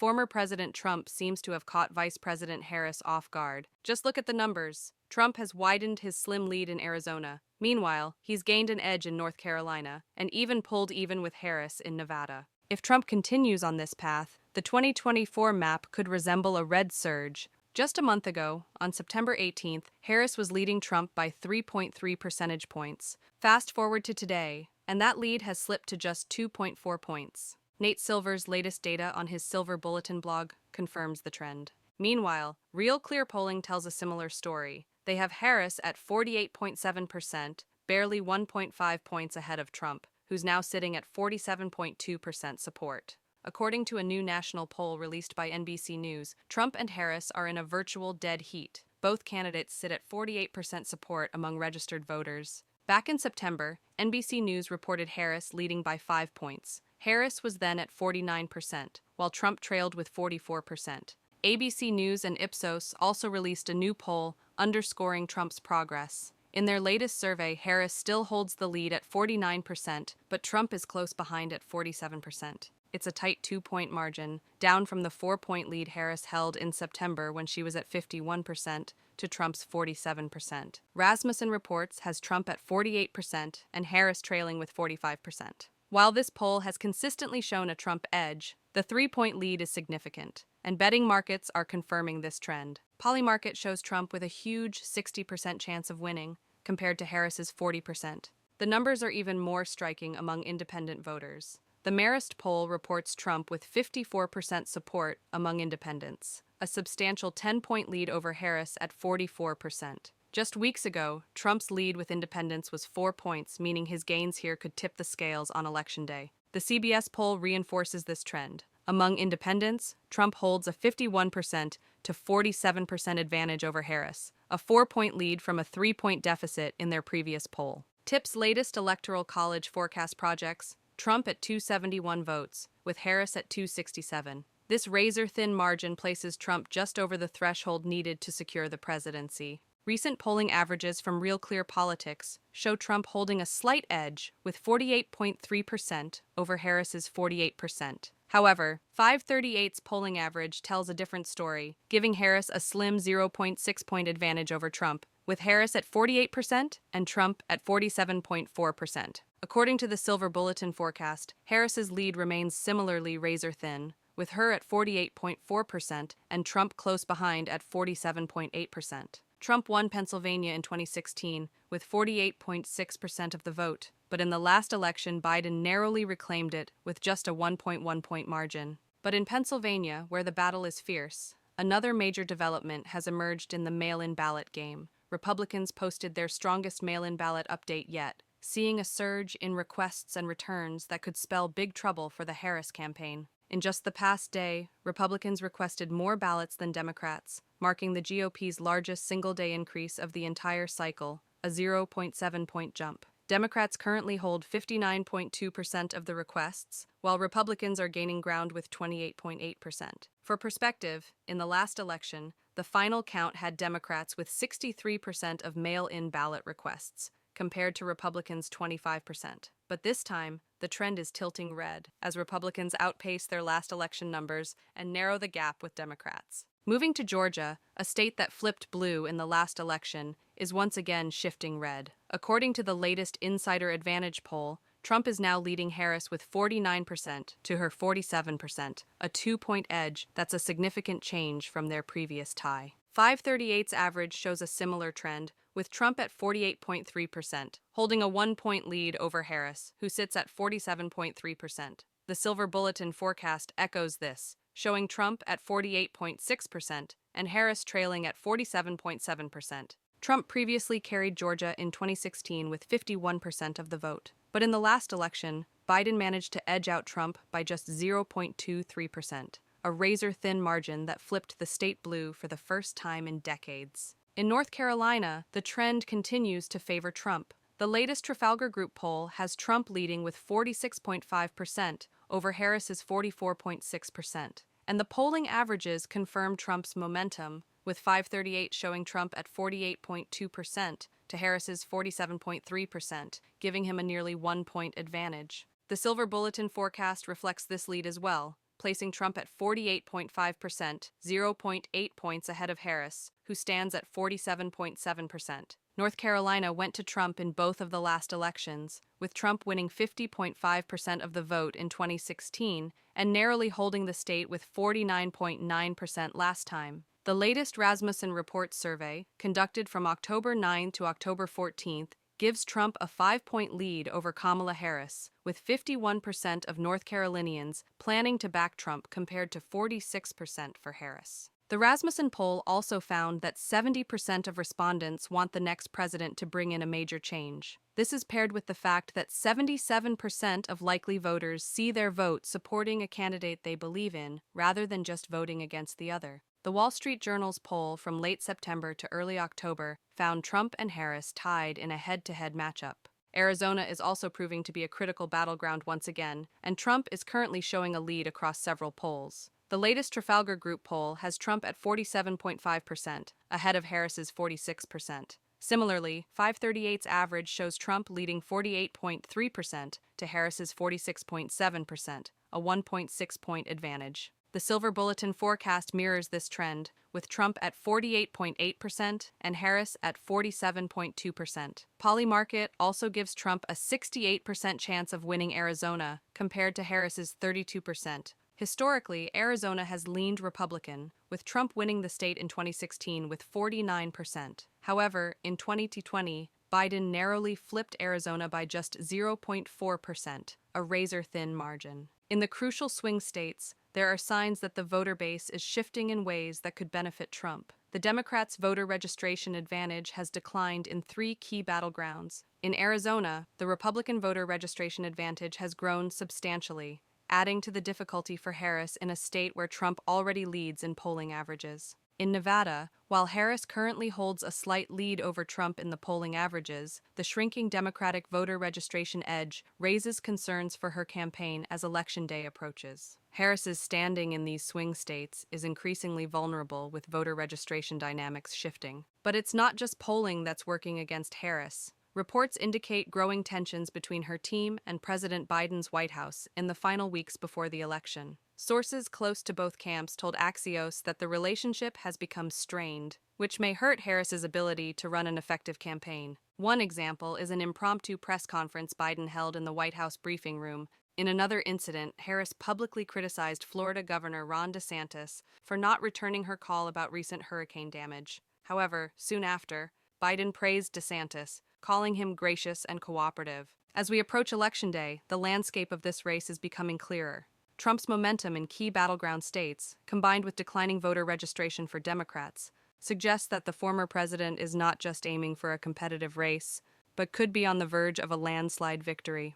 former President Trump seems to have caught Vice President Harris off guard. Just look at the numbers. Trump has widened his slim lead in Arizona. Meanwhile, he's gained an edge in North Carolina and even pulled even with Harris in Nevada. If Trump continues on this path, the 2024 map could resemble a red surge. Just a month ago, on September 18th, Harris was leading Trump by 3.3 percentage points. Fast forward to today, and that lead has slipped to just 2.4 points. Nate Silver's latest data on his Silver Bulletin blog confirms the trend. Meanwhile, Real Clear polling tells a similar story. They have Harris at 48.7%, barely 1.5 points ahead of Trump, who's now sitting at 47.2% support. According to a new national poll released by NBC News, Trump and Harris are in a virtual dead heat. Both candidates sit at 48% support among registered voters. Back in September, NBC News reported Harris leading by 5 points. Harris was then at 49%, while Trump trailed with 44%. ABC News and Ipsos also released a new poll underscoring Trump's progress. In their latest survey, Harris still holds the lead at 49%, but Trump is close behind at 47%. It's a tight 2-point margin, down from the 4-point lead Harris held in September when she was at 51% to Trump's 47%. Rasmussen reports has Trump at 48% and Harris trailing with 45%. While this poll has consistently shown a Trump edge, the 3-point lead is significant, and betting markets are confirming this trend. Polymarket shows Trump with a huge 60% chance of winning, compared to Harris's 40%. The numbers are even more striking among independent voters. The Marist poll reports Trump with 54% support among independents, a substantial 10-point lead over Harris at 44%. Just weeks ago, Trump's lead with independents was 4 points, meaning his gains here could tip the scales on Election Day. The CBS poll reinforces this trend. Among independents, Trump holds a 51% to 47% advantage over Harris, a 4-point lead from a 3-point deficit in their previous poll. TIP's latest Electoral College forecast projects Trump at 271 votes, with Harris at 267. This razor-thin margin places Trump just over the threshold needed to secure the presidency. Recent polling averages from Real Clear Politics show Trump holding a slight edge with 48.3% over Harris's 48%. However, 538's polling average tells a different story, giving Harris a slim 0.6-point advantage over Trump, with Harris at 48% and Trump at 47.4%. According to the Silver Bulletin forecast, Harris's lead remains similarly razor-thin, with her at 48.4% and Trump close behind at 47.8%. Trump won Pennsylvania in 2016 with 48.6% of the vote, but in the last election, Biden narrowly reclaimed it with just a 1.1-point margin. But in Pennsylvania, where the battle is fierce, another major development has emerged in the mail-in ballot game. Republicans posted their strongest mail-in ballot update yet, seeing a surge in requests and returns that could spell big trouble for the Harris campaign. In just the past day, Republicans requested more ballots than Democrats, marking the GOP's largest single-day increase of the entire cycle, a 0.7-point jump. Democrats currently hold 59.2% of the requests, while Republicans are gaining ground with 28.8%. For perspective, in the last election, the final count had Democrats with 63% of mail-in ballot requests, compared to Republicans' 25%. But this time, the trend is tilting red, as Republicans outpace their last election numbers and narrow the gap with Democrats. Moving to Georgia, a state that flipped blue in the last election, is once again shifting red. According to the latest Insider Advantage poll, Trump is now leading Harris with 49% to her 47%, a 2-point edge that's a significant change from their previous tie. 538's average shows a similar trend, with Trump at 48.3%, holding a 1-point lead over Harris, who sits at 47.3%. The Silver Bulletin forecast echoes this, showing Trump at 48.6% and Harris trailing at 47.7%. Trump previously carried Georgia in 2016 with 51% of the vote. But in the last election, Biden managed to edge out Trump by just 0.23%, a razor-thin margin that flipped the state blue for the first time in decades. In North Carolina, the trend continues to favor Trump. The latest Trafalgar Group poll has Trump leading with 46.5% over Harris's 44.6%. And the polling averages confirm Trump's momentum, with 538 showing Trump at 48.2% to Harris's 47.3%, giving him a nearly 1-point advantage. The Silver Bulletin forecast reflects this lead as well, placing Trump at 48.5%, 0.8 points ahead of Harris, who stands at 47.7%. North Carolina went to Trump in both of the last elections, with Trump winning 50.5% of the vote in 2016 and narrowly holding the state with 49.9% last time. The latest Rasmussen Report survey, conducted from October 9 to October 14th, gives Trump a 5-point lead over Kamala Harris, with 51% of North Carolinians planning to back Trump compared to 46% for Harris. The Rasmussen poll also found that 70% of respondents want the next president to bring in a major change. This is paired with the fact that 77% of likely voters see their vote supporting a candidate they believe in, rather than just voting against the other. The Wall Street Journal's poll from late September to early October found Trump and Harris tied in a head-to-head matchup. Arizona is also proving to be a critical battleground once again, and Trump is currently showing a lead across several polls. The latest Trafalgar Group poll has Trump at 47.5%, ahead of Harris's 46%. Similarly, 538's average shows Trump leading 48.3% to Harris's 46.7%, a 1.6-point advantage. The Silver Bulletin forecast mirrors this trend, with Trump at 48.8% and Harris at 47.2%. Polymarket also gives Trump a 68% chance of winning Arizona, compared to Harris's 32%. Historically, Arizona has leaned Republican, with Trump winning the state in 2016 with 49%. However, in 2020, Biden narrowly flipped Arizona by just 0.4%, a razor-thin margin. In the crucial swing states, there are signs that the voter base is shifting in ways that could benefit Trump. The Democrats' voter registration advantage has declined in 3 key battlegrounds. In Arizona, the Republican voter registration advantage has grown substantially, adding to the difficulty for Harris in a state where Trump already leads in polling averages. In Nevada, while Harris currently holds a slight lead over Trump in the polling averages, the shrinking Democratic voter registration edge raises concerns for her campaign as Election Day approaches. Harris's standing in these swing states is increasingly vulnerable with voter registration dynamics shifting. But it's not just polling that's working against Harris. Reports indicate growing tensions between her team and President Biden's White House in the final weeks before the election. Sources close to both camps told Axios that the relationship has become strained, which may hurt Harris's ability to run an effective campaign. One example is an impromptu press conference Biden held in the White House briefing room. In another incident, Harris publicly criticized Florida Governor Ron DeSantis for not returning her call about recent hurricane damage. However, soon after, Biden praised DeSantis, calling him gracious and cooperative. As we approach Election Day, the landscape of this race is becoming clearer. Trump's momentum in key battleground states, combined with declining voter registration for Democrats, suggests that the former president is not just aiming for a competitive race, but could be on the verge of a landslide victory.